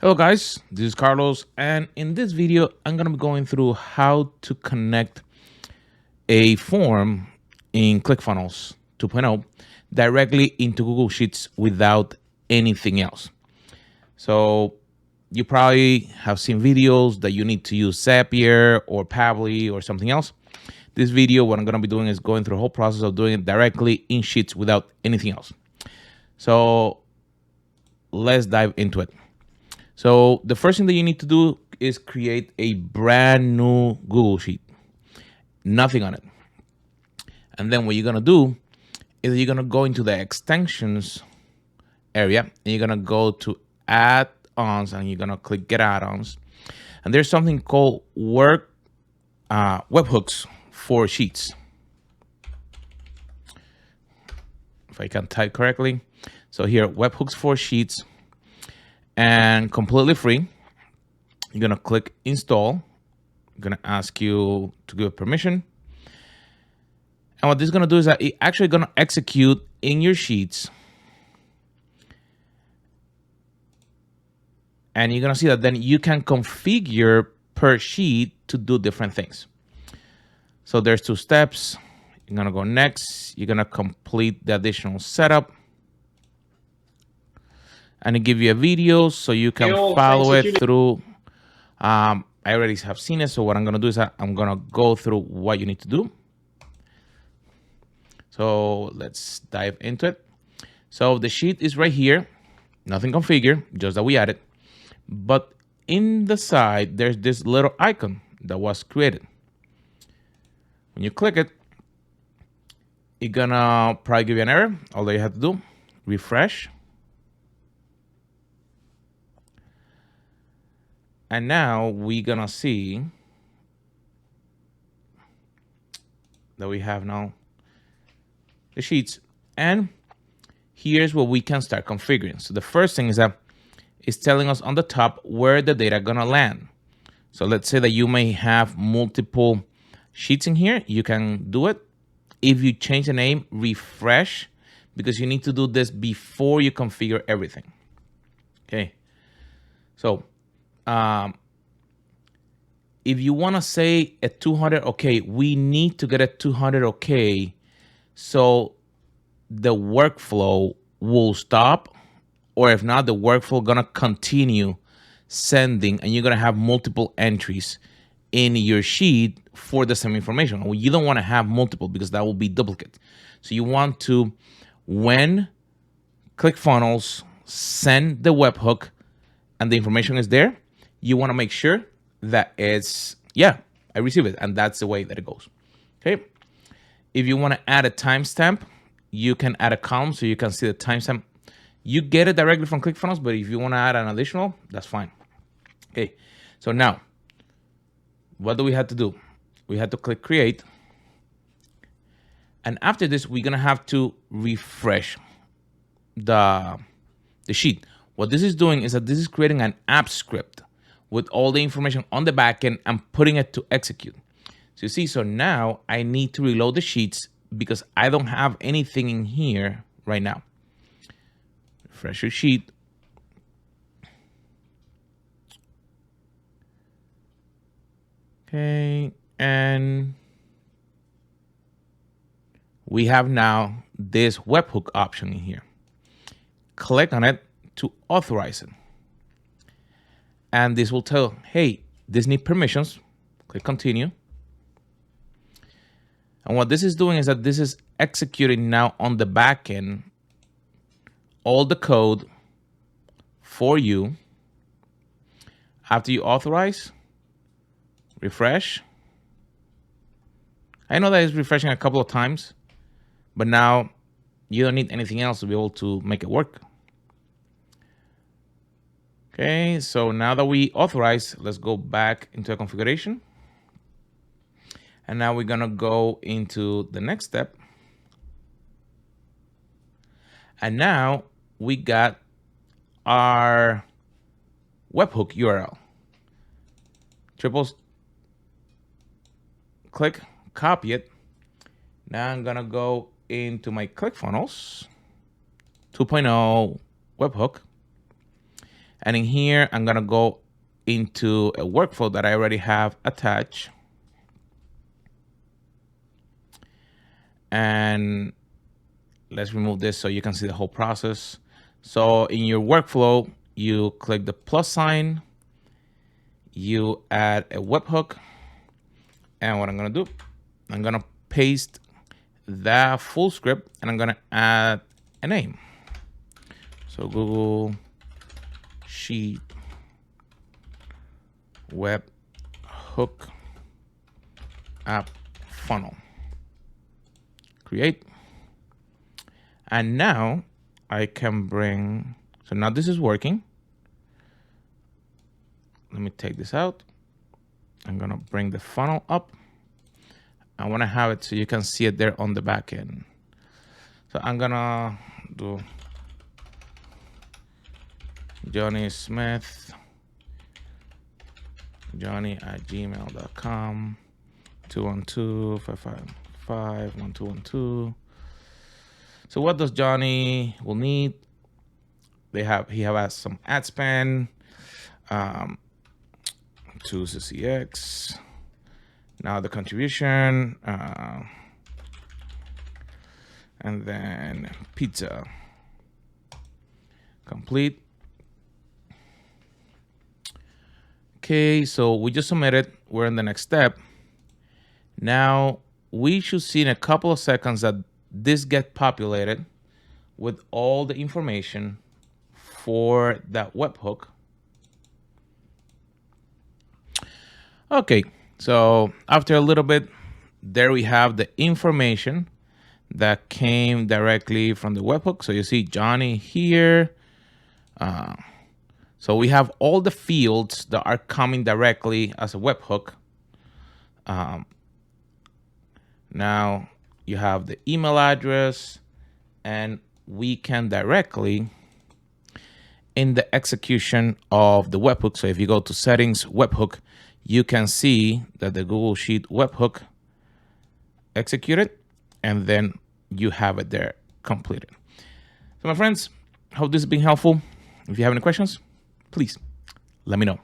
Hello guys, this is Carlos, and in this video I'm going to be going through how to connect a form in ClickFunnels 2.0 directly into Google Sheets without anything else. So you probably have seen videos that you need to use Zapier or Pabbly or something else. This video, what I'm going to be doing is going through the whole process of doing it directly in Sheets without anything else. So let's dive into it. So the first thing that you need to do is create a brand new Google Sheet, nothing on it. And then what you're gonna do is you're gonna go into the extensions area and you're gonna go to add-ons and you're gonna click get add-ons. And there's something called webhooks for sheets. If I can type correctly. So here, webhooks for sheets, and completely free. You're gonna click install. I'm gonna ask you to give permission. And what this is gonna do is that it's actually gonna execute in your sheets. And you're gonna see that then you can configure per sheet to do different things. So there's 2 steps. You're gonna go next. You're gonna complete the additional setup. And it give you a video so you can follow it through. I already have seen it. So what I'm gonna do is I'm gonna go through what you need to do. So let's dive into it. So the sheet is right here, nothing configured, just that we added. But in the side, there's this little icon that was created. When you click it, it's gonna probably give you an error. All that you have to do, refresh. And now we're gonna see that we have now the sheets. And here's what we can start configuring. So the first thing is that it's telling us on the top where the data gonna land. So let's say that you may have multiple sheets in here. You can do it. If you change the name, refresh, because you need to do this before you configure everything. Okay. So if you want to say a 200, okay, we need to get a 200, okay, so the workflow will stop, or if not, the workflow gonna continue sending, and you're gonna have multiple entries in your sheet for the same information. Well, you don't want to have multiple because that will be duplicate. So you want to, when ClickFunnels send the webhook and the information is there, you want to make sure that it's, yeah, I receive it. And that's the way that it goes. Okay. If you want to add a timestamp, you can add a column so you can see the timestamp. You get it directly from ClickFunnels, but if you want to add an additional, that's fine. Okay. So now, what do we have to do? We have to click create. And after this, we're going to have to refresh the sheet. What this is doing is that this is creating an app script with all the information on the back end and putting it to execute. So you see, so now I need to reload the sheets because I don't have anything in here right now. Refresh your sheet. Okay, and we have now this webhook option in here. Click on it to authorize it. And this will tell, hey, this needs permissions. Click continue. And what this is doing is that this is executing now on the back end all the code for you. After you authorize, refresh. I know that it's refreshing a couple of times, but now you don't need anything else to be able to make it work. Okay, so now that we authorize, let's go back into a configuration. And now we're gonna go into the next step. And now we got our webhook URL. Click, copy it. Now I'm gonna go into my ClickFunnels 2.0 webhook. And in here, I'm gonna go into a workflow that I already have attached. And let's remove this so you can see the whole process. So in your workflow, you click the plus sign, you add a webhook, and what I'm gonna do, I'm gonna paste that full script and I'm gonna add a name. So Google Sheet Web Hook App Funnel. Create. And now I can bring, so now this is working. Let me take this out. I'm gonna bring the funnel up. I wanna have it so you can see it there on the back end. So I'm gonna do Johnny Smith, johnny@gmail.com, 212-555-1212. So what does Johnny will need? He has some ad spend, to CCX. Now the contribution, and then pizza. Complete. Okay, so we just submitted. We're in the next step. Now we should see in a couple of seconds that this get populated with all the information for that webhook. Okay, so after a little bit, there we have the information that came directly from the webhook. So you see Johnny here. So we have all the fields that are coming directly as a webhook. Now you have the email address, and we can directly in the execution of the webhook. So if you go to settings, webhook, you can see that the Google Sheet webhook executed, and then you have it there completed. So my friends, hope this has been helpful. If you have any questions, please let me know.